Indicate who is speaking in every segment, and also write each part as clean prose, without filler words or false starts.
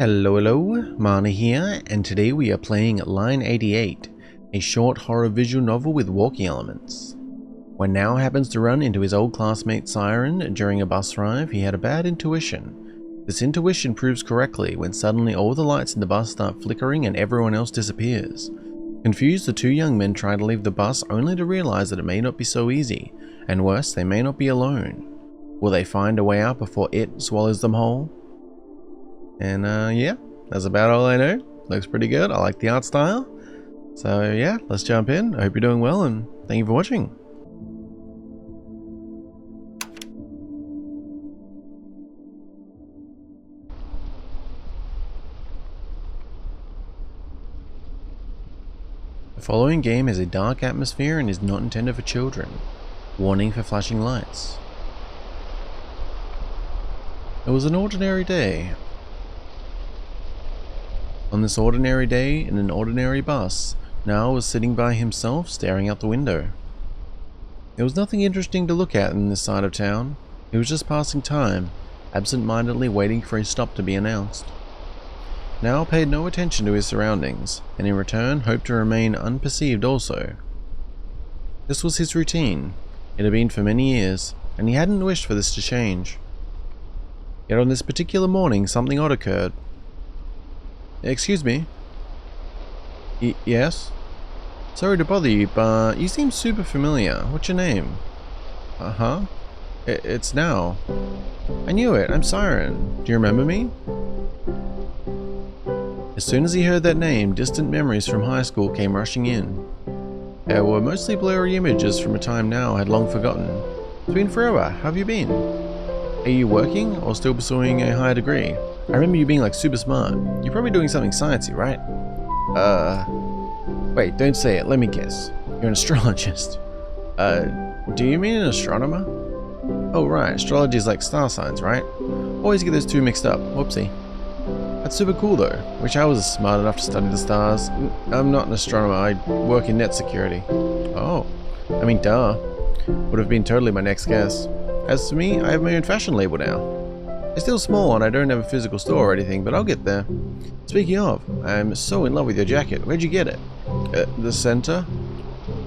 Speaker 1: Hello, Mana here, and today we are playing Line 88, a short horror visual novel with walking elements. When Now happens to run into his old classmate Siren during a bus ride, he had a bad intuition. This intuition proves correctly when suddenly all the lights in the bus start flickering and everyone else disappears. Confused, the two young men try to leave the bus only to realize that it may not be so easy, and worse, they may not be alone. Will they find a way out before it swallows them whole? And yeah, that's about all I know. Looks pretty good. I like the art style. So yeah, let's jump in. I hope you're doing well and thank you for watching. The following game has a dark atmosphere and is not intended for children. Warning for flashing lights. It was an ordinary day. On this ordinary day, in an ordinary bus, Now was sitting by himself, staring out the window. There was nothing interesting to look at in this side of town. He was just passing time, absent-mindedly waiting for his stop to be announced. Now paid no attention to his surroundings, and in return hoped to remain unperceived also. This was his routine. It had been for many years, and he hadn't wished for this to change. Yet on this particular morning, something odd occurred. Excuse me? Yes? Sorry to bother you, but you seem super familiar. What's your name? Uh-huh. It's Now. I knew it. I'm Siren. Do you remember me? As soon as he heard that name, distant memories from high school came rushing in. There were mostly blurry images from a time Now had long forgotten. It's been forever. How have you been? Are you working or still pursuing a higher degree? I remember you being like super smart. You're probably doing something sciencey, right? Wait, don't say it. Let me guess. You're an astrologist. Do you mean an astronomer? Oh right, astrology is like star signs, right? Always get those two mixed up. Whoopsie. That's super cool though. Wish I was smart enough to study the stars. I'm not an astronomer. I work in net security. Oh. I mean, duh. Would have been totally my next guess. As for me, I have my own fashion label now. It's still small and I don't have a physical store or anything, but I'll get there. Speaking of, I'm so in love with your jacket. Where'd you get it? The center?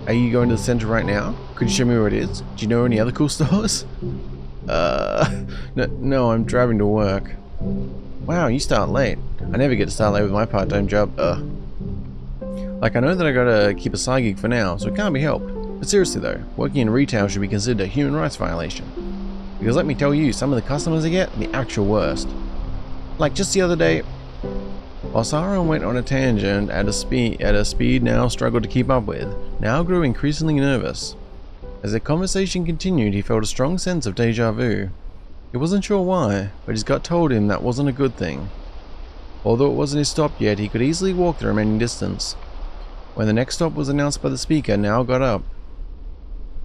Speaker 1: Are you going to the center right now? Could you show me where it is? Do you know any other cool stores? No, I'm driving to work. Wow, you start late. I never get to start late with my part-time job. Like, I know that I gotta keep a side gig for now, so it can't be helped. But seriously though, working in retail should be considered a human rights violation. Because let me tell you, some of the customers I get are the actual worst. Like just the other day, while Siren went on a tangent at a speed Now struggled to keep up with, Now grew increasingly nervous. As the conversation continued, he felt a strong sense of deja vu. He wasn't sure why, but his gut told him that wasn't a good thing. Although it wasn't his stop yet, he could easily walk the remaining distance. When the next stop was announced by the speaker, Now got up.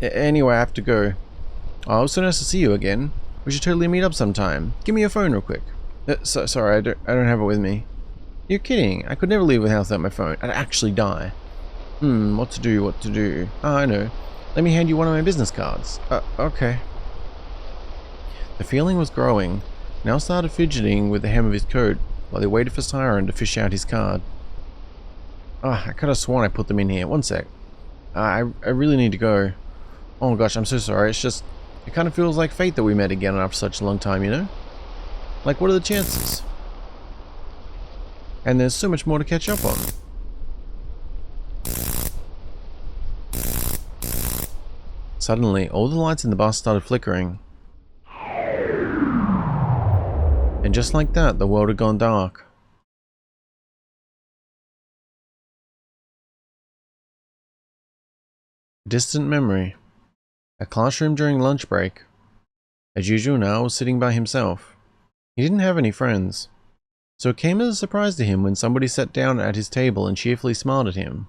Speaker 1: Anyway, I have to go. Oh, it was so nice to see you again. We should totally meet up sometime. Give me your phone real quick. Sorry, I don't have it with me. You're kidding. I could never leave the house without my phone. I'd actually die. What to do? Ah, I know. Let me hand you one of my business cards. Okay. The feeling was growing. Now started fidgeting with the hem of his coat while he waited for Siren to fish out his card. I could have sworn I put them in here. One sec. I really need to go. Oh my gosh, I'm so sorry. It's just, it kind of feels like fate that we met again after such a long time, you know? Like, what are the chances? And there's so much more to catch up on. Suddenly, all the lights in the bus started flickering. And just like that, the world had gone dark. Distant memory. A classroom during lunch break. As usual, Now was sitting by himself. He didn't have any friends, so it came as a surprise to him when somebody sat down at his table and cheerfully smiled at him.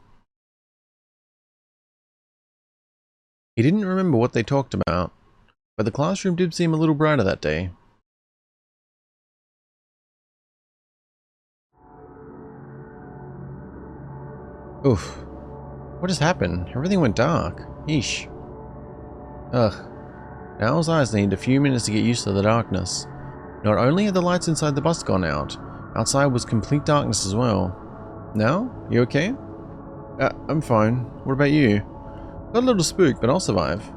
Speaker 1: He didn't remember what they talked about, but the classroom did seem a little brighter that day. Oof. What just happened? Everything went dark. Yeesh. Ugh. Now's eyes needed a few minutes to get used to the darkness. Not only had the lights inside the bus gone out, Outside was complete darkness as well. Now? You okay? I'm fine. What about you? Got a little spooked, but I'll survive.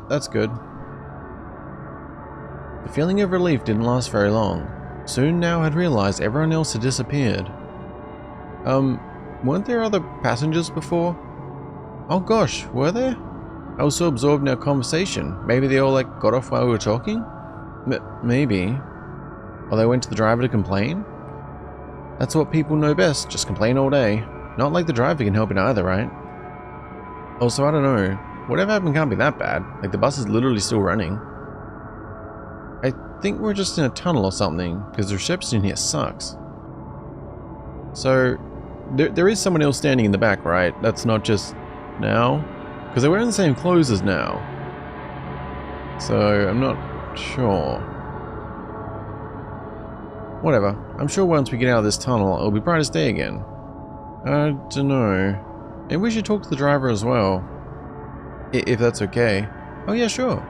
Speaker 1: That's good. The feeling of relief didn't last very long. Soon now had realized everyone else had disappeared. Weren't there other passengers before? Oh gosh, were there? I was so absorbed in our conversation. Maybe they all like got off while we were talking? Maybe. Or they went to the driver to complain? That's what people know best, just complain all day. Not like the driver can help it either, right? Also, I don't know. Whatever happened can't be that bad. Like the bus is literally still running. I think we're just in a tunnel or something, because the reception here sucks. So, there is someone else standing in the back, right? That's not just now? Because they're wearing the same clothes as now. So, I'm not sure. Whatever. I'm sure once we get out of this tunnel, it'll be bright as day again. I don't know. Maybe we should talk to the driver as well. If that's okay. Oh yeah, sure.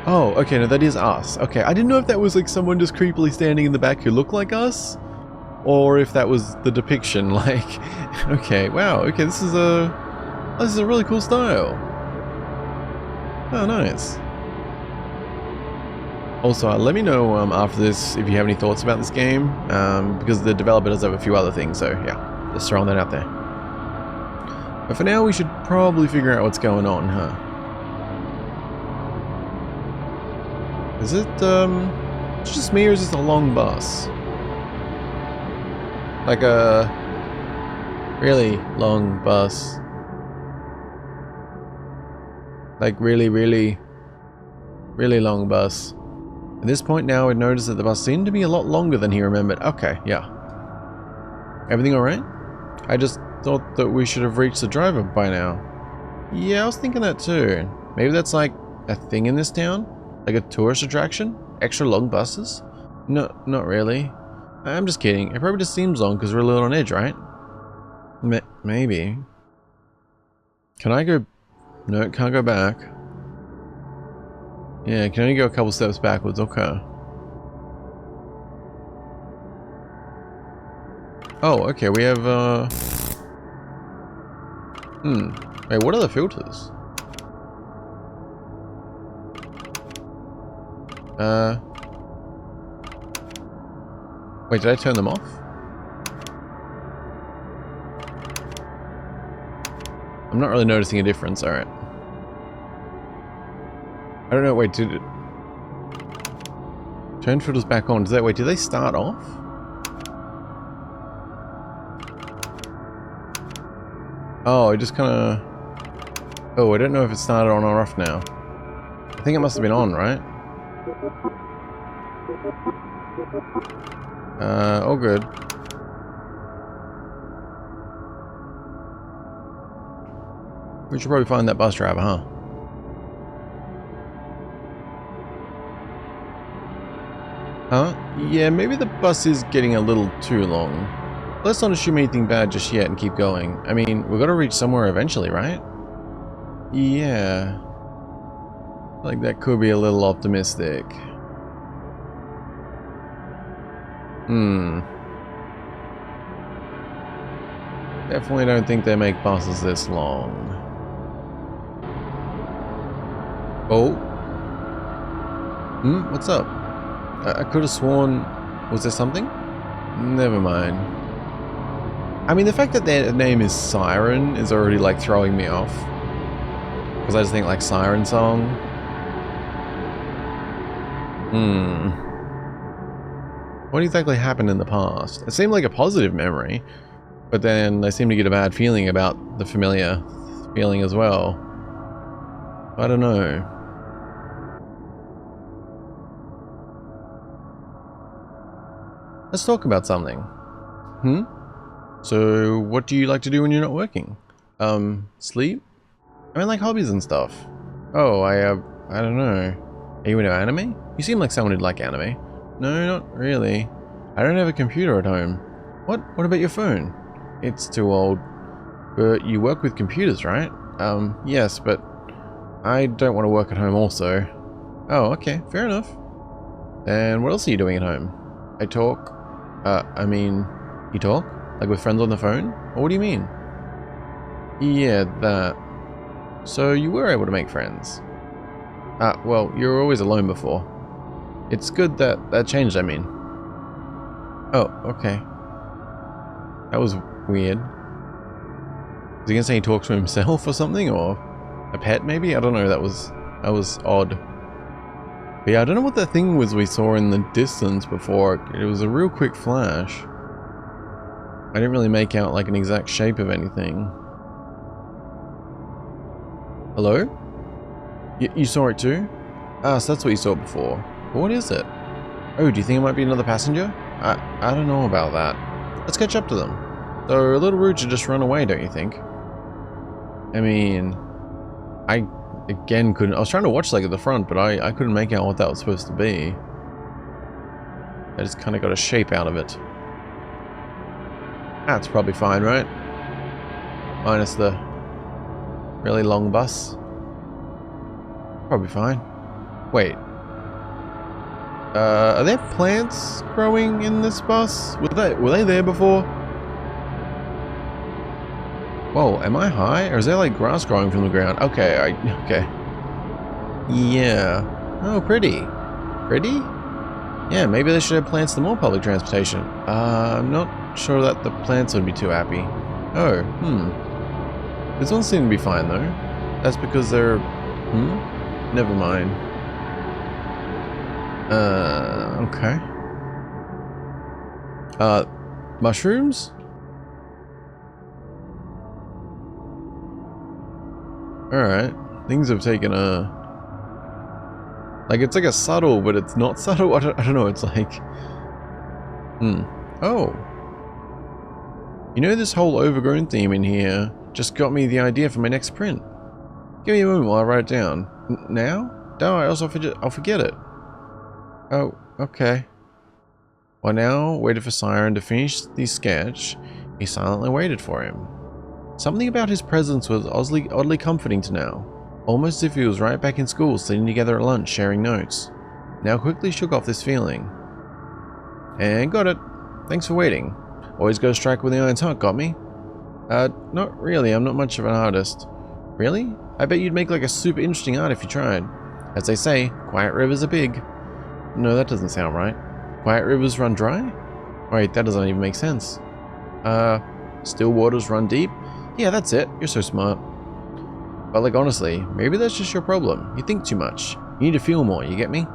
Speaker 1: Oh, okay, no, that is us. Okay, I didn't know if that was like someone just creepily standing in the back who looked like us, or if that was the depiction. Like, okay, wow, okay, this is a really cool style. Oh, nice. Also, let me know after this if you have any thoughts about this game, because the developer does have a few other things. So yeah, just throwing that out there. But for now, we should probably figure out what's going on, huh? Is it, it's just me or is this a long bus? Like a really long bus. Like really, really, really long bus. At this point now, I'd noticed that the bus seemed to be a lot longer than he remembered. Okay, yeah. Everything alright? I just thought that we should have reached the driver by now. Yeah, I was thinking that too. Maybe that's like a thing in this town? Like a tourist attraction? Extra long buses? No, not really. I'm just kidding. It probably just seems long because we're a little on edge, right? Maybe. Can I go... No, can't go back. Yeah, can only go a couple steps backwards. Okay. Oh, okay, we have, Wait, what are the filters? Wait, did I turn them off? I'm not really noticing a difference, alright. I don't know, wait, did it... Turn filters back on, wait, do they start off? Oh, it just kinda... Oh, I don't know if it started on or off now. I think it must have been on, right? All good. We should probably find that bus driver, huh? Huh? Yeah, maybe the bus is getting a little too long. Let's not assume anything bad just yet and keep going. I mean, we've got to reach somewhere eventually, right? Yeah. Like, that could be a little optimistic. Definitely don't think they make buses this long. Oh. What's up? I could have sworn... Was there something? Never mind. I mean, the fact that their name is Siren is already, like, throwing me off. Because I just think, like, Siren song. What exactly happened in the past? It seemed like a positive memory, but then I seem to get a bad feeling about the familiar feeling as well. I don't know. Let's talk about something. So, what do you like to do when you're not working? Sleep? I mean, like hobbies and stuff. Oh, I don't know. Are you into anime? You seem like someone who'd like anime. No, not really. I don't have a computer at home. What about your phone? It's too old. But you work with computers, right? Yes, but I don't want to work at home also. Oh, okay, fair enough. And what else are you doing at home? I talk. I mean, you talk? Like with friends on the phone? Or what do you mean? Yeah, that. So you were able to make friends? Well, you were always alone before. It's good that that changed, I mean. Oh, okay. That was weird. Was he gonna say he talks to himself or something? Or a pet, maybe? I don't know, that was odd. But yeah, I don't know what that thing was we saw in the distance before. It was a real quick flash. I didn't really make out like an exact shape of anything. Hello? You saw it too? Ah, so that's what you saw before. But what is it? Oh, do you think it might be another passenger? I don't know about that. Let's catch up to them. They're a little rude to just run away, don't you think? I mean, I again couldn't. I was trying to watch like at the front, but I couldn't make out what that was supposed to be. I just kind of got a shape out of it. That's probably fine, right? Minus the really long bus. Probably fine. Wait. Are there plants growing in this bus? Were they there before? Whoa, am I high? Or is there like grass growing from the ground? Okay, okay. Yeah. Oh, pretty. Pretty? Yeah, maybe they should have plants to more public transportation. I'm not sure that the plants would be too happy. Oh, This one seemed to be fine though. That's because they're... Never mind. Okay. Mushrooms? Alright. Things have taken a... Like, it's like a subtle, but it's not subtle. I don't know, it's like... Oh. You know, this whole overgrown theme in here just got me the idea for my next print. Give me a moment while I write it down. Now? Don't worry, I'll forget it. Oh, okay. Well, now, waited for Siren to finish the sketch. He silently waited for him. Something about his presence was oddly comforting to now. Almost as if he was right back in school, sitting together at lunch, sharing notes. Now quickly shook off this feeling. And got it. Thanks for waiting. Always go strike with the iron's heart, got me? Not really, I'm not much of an artist. Really? I bet you'd make like a super interesting art if you tried. As they say, quiet rivers are big. No, that doesn't sound right. Quiet rivers run dry? Wait, that doesn't even make sense. Still waters run deep? Yeah, that's it. You're so smart. But like honestly, maybe that's just your problem. You think too much. You need to feel more, you get me?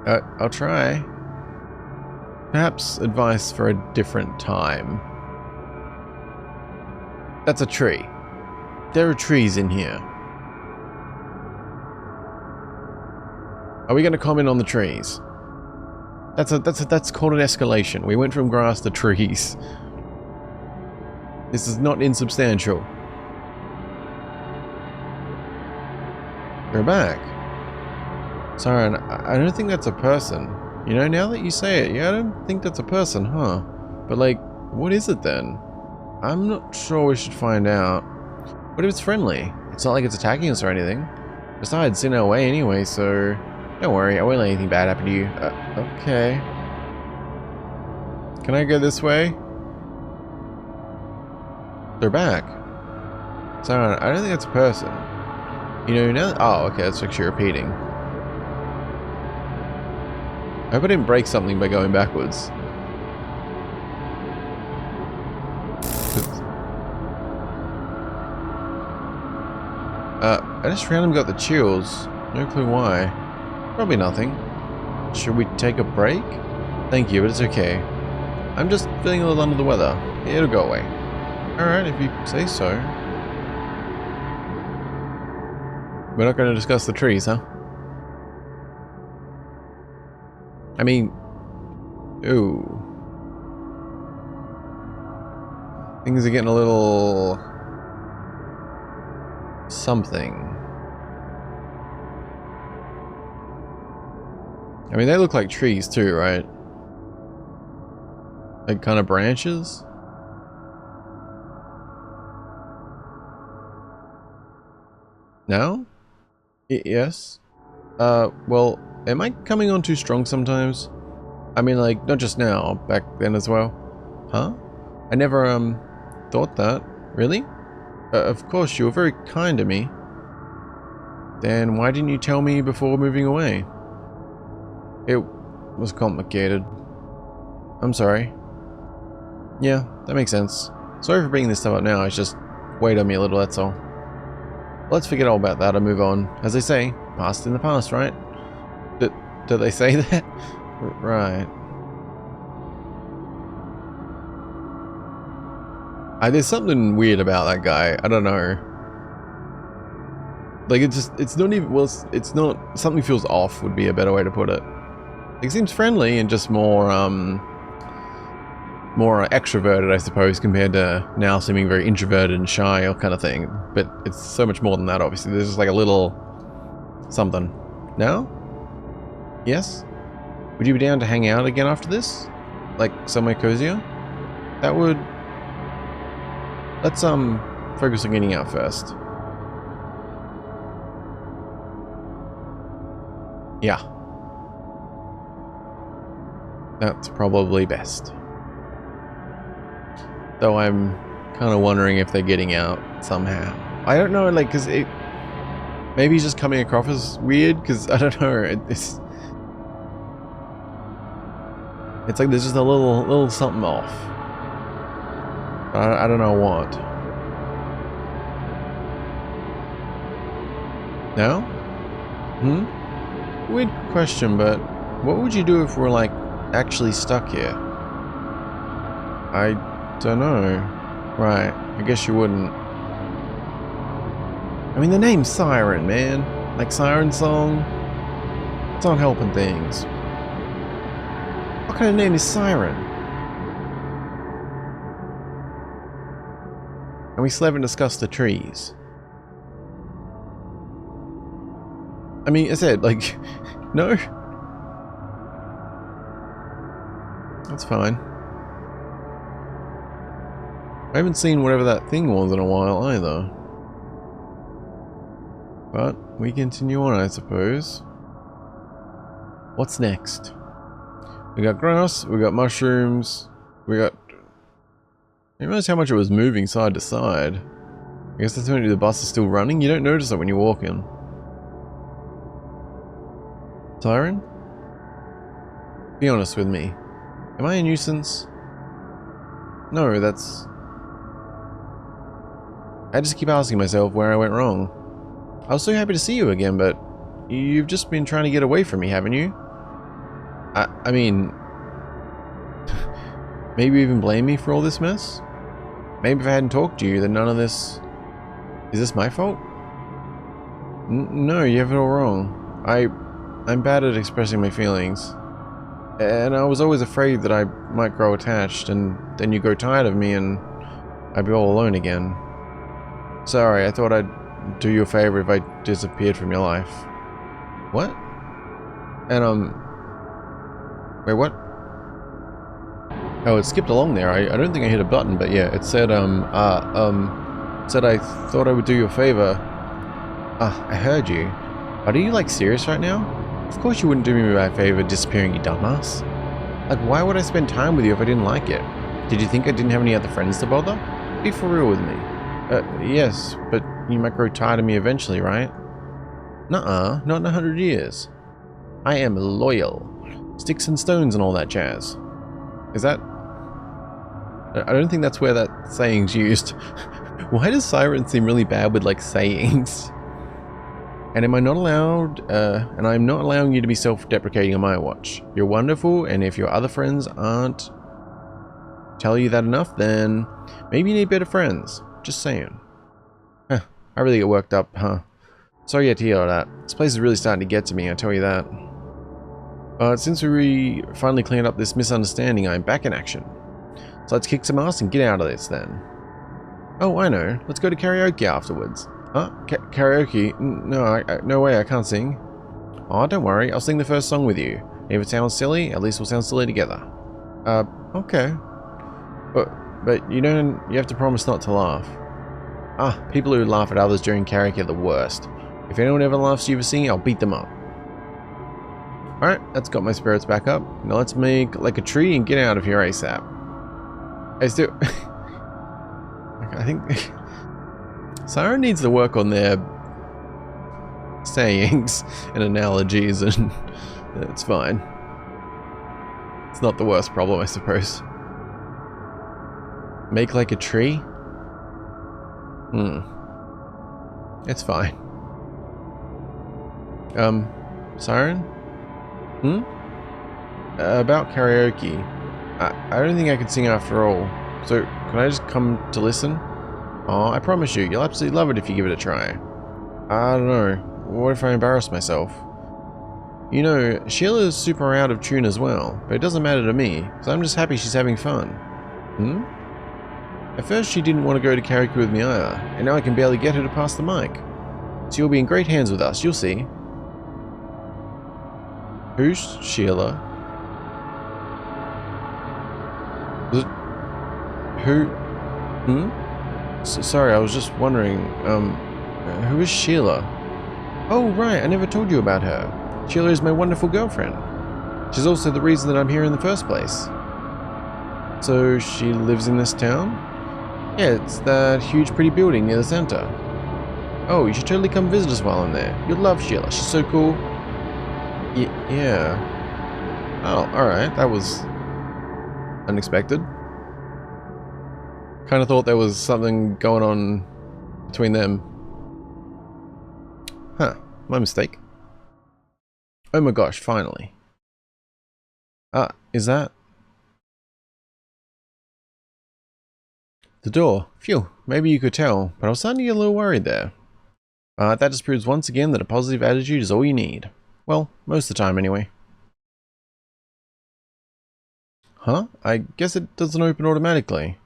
Speaker 1: I'll try. Perhaps advice for a different time. That's a tree. There are trees in here. Are we going to comment on the trees? That's called an escalation. We went from grass to trees. This is not insubstantial. We're back. Siren, I don't think that's a person. You know, now that you say it, yeah, I don't think that's a person, huh? But like, what is it then? I'm not sure, we should find out. What if it's friendly? It's not like it's attacking us or anything. Besides, it's in our way anyway, so... Don't worry, I won't let anything bad happen to you. Okay. Can I go this way? They're back. Siren, I don't think that's a person. You know, now... Oh, okay, that's actually repeating. I hope I didn't break something by going backwards. I just randomly got the chills. No clue why. Probably nothing. Should we take a break? Thank you, but it's okay. I'm just feeling a little under the weather. It'll go away. Alright, if you say so. We're not going to discuss the trees, huh? I mean... Ooh. Things are getting a little... something. I mean, they look like trees too, right? Like kind of branches? No? Yes? Well, Am I coming on too strong sometimes? I mean, like, not just now, back then as well. Huh? I never, thought that. Really? Of course, you were very kind to me. Then why didn't you tell me before moving away? It was complicated. I'm sorry. Yeah, that makes sense. Sorry for bringing this stuff up now, it's just weighed on me a little, that's all. Let's forget all about that and move on. As they say, past in the past, right? Do they say that? Right. There's something weird about that guy. I don't know. Like, it's not even, well, it's not, something feels off would be a better way to put it. He seems friendly and just more extroverted, I suppose, compared to now seeming very introverted and shy or kind of thing. But it's so much more than that, obviously. There's just like a little something. No? Yes? Would you be down to hang out again after this? Like, somewhere cozier? That would... Let's, focus on getting out first. Yeah. That's probably best. Though I'm kind of wondering if they're getting out somehow. I don't know, like, because it... Maybe he's just coming across as weird, because, I don't know, it's like there's just a little something off. I don't know what. No? Weird question, but what would you do if we're, like, actually stuck here? I don't know. Right, I guess you wouldn't. I mean, the name's Siren, man. Like Siren song. It's not helping things. What kind of name is Siren? And we still haven't discussed the trees. I mean, I said, like, no? That's fine. I haven't seen whatever that thing was in a while either. But we continue on, I suppose. What's next? We got grass, we got mushrooms, we got... I didn't realize how much it was moving side to side. I guess that's when the bus is still running. You don't notice it when you walk in. Siren? Be honest with me. Am I a nuisance? No, that's... I just keep asking myself where I went wrong. I was so happy to see you again, but you've just been trying to get away from me, haven't you? I mean... Maybe you even blame me for all this mess? Maybe if I hadn't talked to you, then none of this... Is this my fault? No, you have it all wrong. I'm bad at expressing my feelings. And I was always afraid that I might grow attached, and then you grow tired of me and I'd be all alone again. Sorry, I thought I'd do you a favor if I disappeared from your life. What? And, wait, what? Oh, it skipped along there. I don't think I hit a button, but yeah, it said, said I thought I would do you a favor. I heard you. But are you, like, serious right now? Of course you wouldn't do me a favor disappearing, you dumbass. Like, why would I spend time with you if I didn't like it? Did you think I didn't have any other friends to bother? Be for real with me. Yes, but you might grow tired of me eventually, right? Nuh-uh, not in 100 years. I am loyal. Sticks and stones and all that jazz. Is that... I don't think that's where that saying's used. Why does Siren seem really bad with, like, sayings? And am I not allowed, and I'm not allowing you to be self-deprecating on my watch. You're wonderful, and if your other friends aren't tell you that enough, then maybe you need better friends. Just saying. Huh, I really get worked up, huh? Sorry you had to hear all that. This place is really starting to get to me, I tell you that. But since we finally cleared up this misunderstanding, I'm back in action. So let's kick some ass and get out of this then. Oh, I know. Let's go to karaoke afterwards. Huh? Karaoke? No, no way, I can't sing. Oh, don't worry, I'll sing the first song with you. And if it sounds silly, at least we'll sound silly together. Okay. But you have to promise not to laugh. Ah, people who laugh at others during karaoke are the worst. If anyone ever laughs at you for singing, I'll beat them up. Alright, that's got my spirits back up. Now let's make like a tree and get out of here ASAP. I still... I think... Siren needs to work on their sayings and analogies, and it's fine. It's not the worst problem, I suppose. Make like a tree? It's fine. Siren? About karaoke. I don't think I can sing after all. So, can I just come to listen? Oh, I promise you, you'll absolutely love it if you give it a try. I don't know. What if I embarrass myself? You know, Sheila's super out of tune as well, but it doesn't matter to me, because I'm just happy she's having fun. At first she didn't want to go to karaoke with me either, and now I can barely get her to pass the mic. So you'll be in great hands with us, you'll see. Who's Sheila? Who? Sorry, I was just wondering, who is Sheila? Oh, right, I never told you about her. Sheila is my wonderful girlfriend. She's also the reason that I'm here in the first place. So, she lives in this town? Yeah, it's that huge pretty building near the center. Oh, you should totally come visit us while I'm there. You'll love Sheila, she's so cool. Yeah. Oh, alright, that was unexpected. Kind of thought there was something going on between them. Huh, my mistake. Oh my gosh, finally. Ah, is that? The door. Phew, maybe you could tell, but I was starting to get a little worried there. That just proves once again that a positive attitude is all you need. Well, most of the time anyway. Huh? I guess it doesn't open automatically.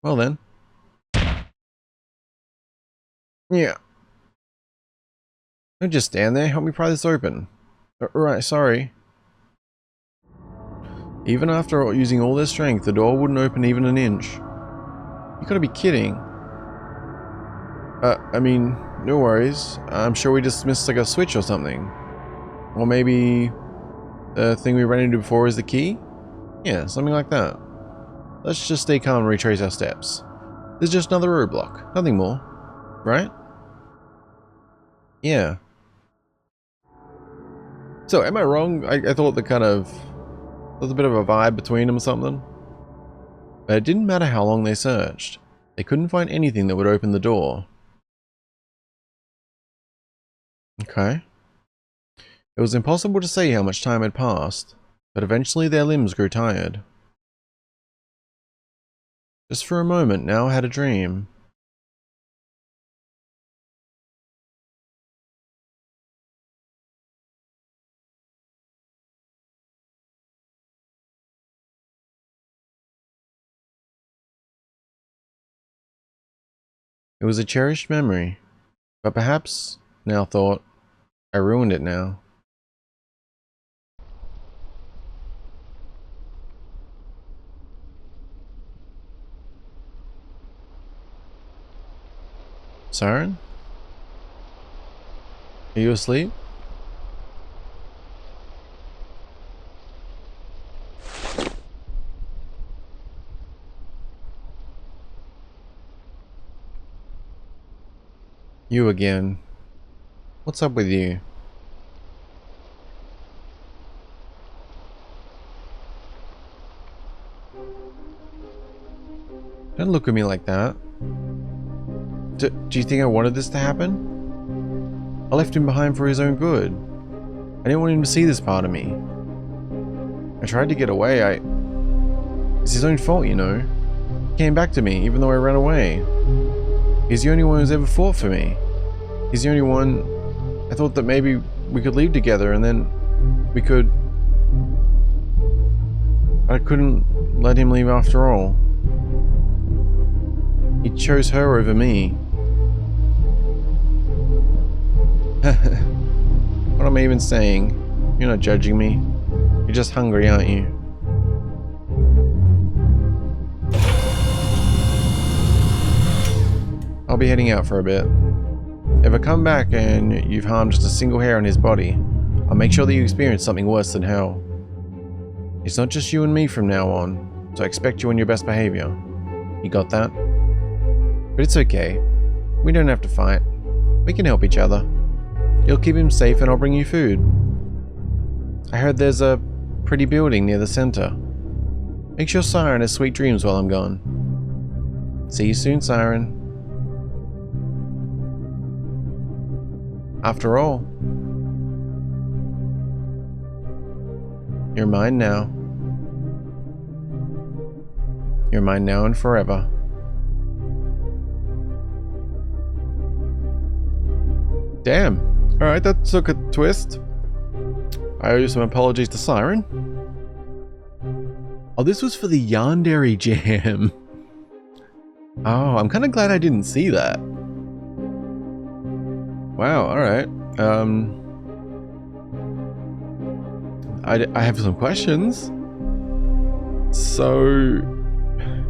Speaker 1: Well then. Yeah. Don't just stand there, help me pry this open. Right, sorry. Even after using all their strength, the door wouldn't open even an inch. You gotta be kidding. I mean, no worries. I'm sure we just missed like a switch or something. Or maybe the thing we ran into before is the key? Yeah, something like that. Let's just stay calm and retrace our steps. There's just another roadblock, nothing more. Right? Yeah. So, am I wrong? I thought the kind of... there was a bit of a vibe between them or something. But it didn't matter how long they searched. They couldn't find anything that would open the door. Okay. It was impossible to say how much time had passed, but eventually their limbs grew tired. Just for a moment, now I had a dream. It was a cherished memory, but perhaps, now thought, I ruined it now. Siren? Are you asleep? You again. What's up with you? Don't look at me like that. Do you think I wanted this to happen? I left him behind for his own good. I didn't want him to see this part of me. I tried to get away. It's his own fault, you know. He came back to me, even though I ran away. He's the only one who's ever fought for me. He's the only one... I thought that maybe we could leave together and then we could... I couldn't let him leave after all. He chose her over me. What am I even saying? You're not judging me. You're just hungry, aren't you? I'll be heading out for a bit. If I come back and you've harmed just a single hair on his body, I'll make sure that you experience something worse than hell. It's not just you and me from now on, so I expect you on your best behavior. You got that? But it's okay. We don't have to fight. We can help each other. You'll keep him safe and I'll bring you food. I heard there's a pretty building near the center. Make sure Siren has sweet dreams while I'm gone. See you soon, Siren. After all, you're mine now. You're mine now and forever. Damn. Alright, that took a twist. I owe you some apologies to Siren. Oh, this was for the Yandere jam. Oh, I'm kind of glad I didn't see that. Wow, alright. I have some questions. So,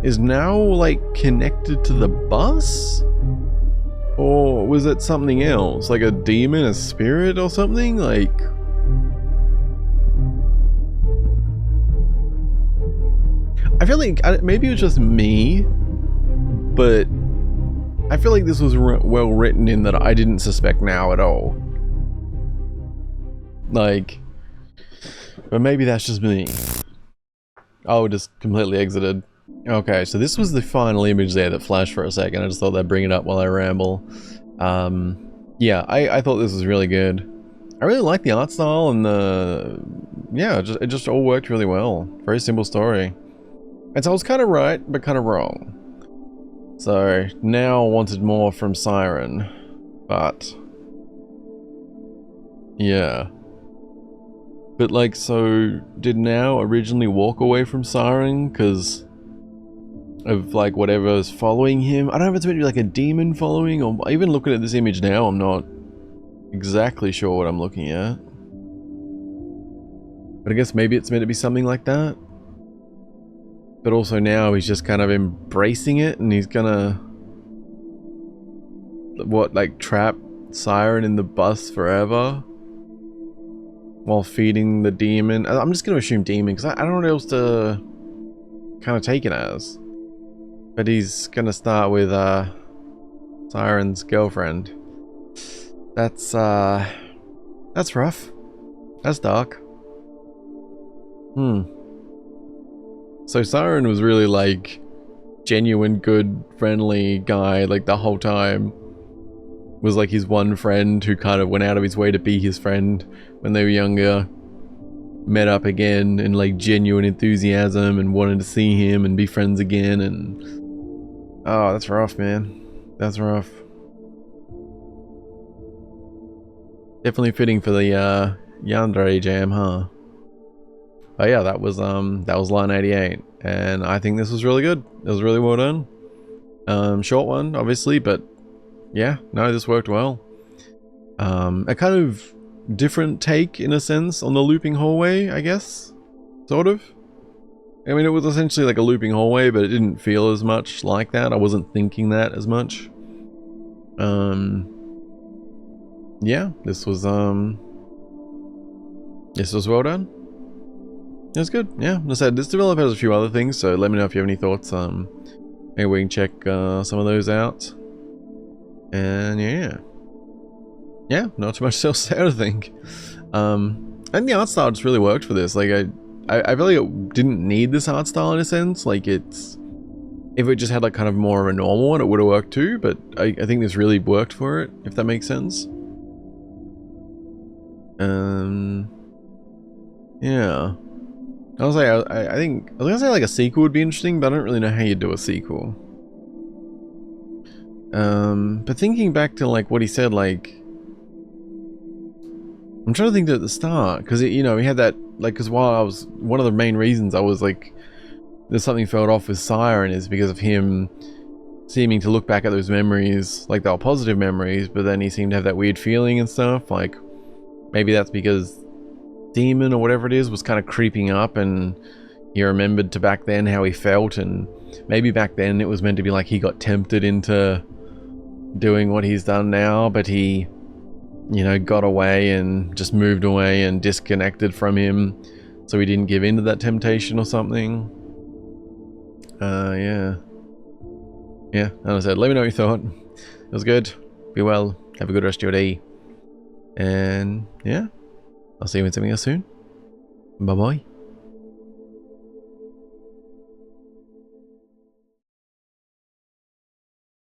Speaker 1: is now, like, connected to the bus? Or was it something else? Like a demon, a spirit or something? Like... I feel like, maybe it was just me, but I feel like this was well written in that I didn't suspect now at all. Like, but maybe that's just me. Oh, it just completely exited. Okay, so this was the final image there that flashed for a second. I just thought I'd bring it up while I ramble. Yeah, I thought this was really good. I really like the art style and the... Yeah, it just all worked really well. Very simple story. And so I was kind of right, but kind of wrong. So, now I wanted more from Siren. But... yeah. But like, so, did Now originally walk away from Siren because of like whatever's following him? I don't know if it's meant to be like a demon following, or even looking at this image now, I'm not exactly sure what I'm looking at. But I guess maybe it's meant to be something like that. But also now he's just kind of embracing it, and he's gonna... what, like trap Siren in the bus forever? While feeding the demon. I'm just gonna assume demon, because I don't know what else to kind of take it as. But he's gonna start with Siren's girlfriend. That's rough. That's dark. So Siren was really like genuine, good, friendly guy like the whole time. Was like his one friend who kind of went out of his way to be his friend when they were younger. Met up again in like genuine enthusiasm and wanted to see him and be friends again, and oh, that's rough, man. That's rough. Definitely fitting for the Yandere jam, huh? Oh yeah, that was line 88, and I think this was really good. It was really well done. Short one, obviously, but yeah, no, this worked well. A kind of different take, in a sense, on the looping hallway, I guess? Sort of? I mean, it was essentially like a looping hallway, but it didn't feel as much like that. I wasn't thinking that as much. Yeah, this was well done. It was good, yeah. As I said, this developer has a few other things, so let me know if you have any thoughts. Maybe we can check some of those out. And yeah, not too much else to say, I think. And the art style just really worked for this. Like, I feel like it didn't need this art style in a sense. Like, it's... if it just had like kind of more of a normal one, it would have worked too, but I think this really worked for it, if that makes sense. Yeah. I was gonna say like a sequel would be interesting, but I don't really know how you do a sequel. But thinking back to like what he said, like, I'm trying to think at the start, because you know, he had that, like, because while I was, one of the main reasons I was like, there's something felt off with Siren is because of him seeming to look back at those memories, like they were positive memories, but then he seemed to have that weird feeling and stuff. Like, maybe that's because demon or whatever it is was kind of creeping up, and he remembered to back then how he felt, and maybe back then it was meant to be like he got tempted into doing what he's done now, but he you know, got away and just moved away and disconnected from him so he didn't give in to that temptation or something. Yeah. Yeah, as I said, let me know what you thought. It was good. Be well. Have a good rest of your day. And yeah, I'll see you in something else soon. Bye-bye.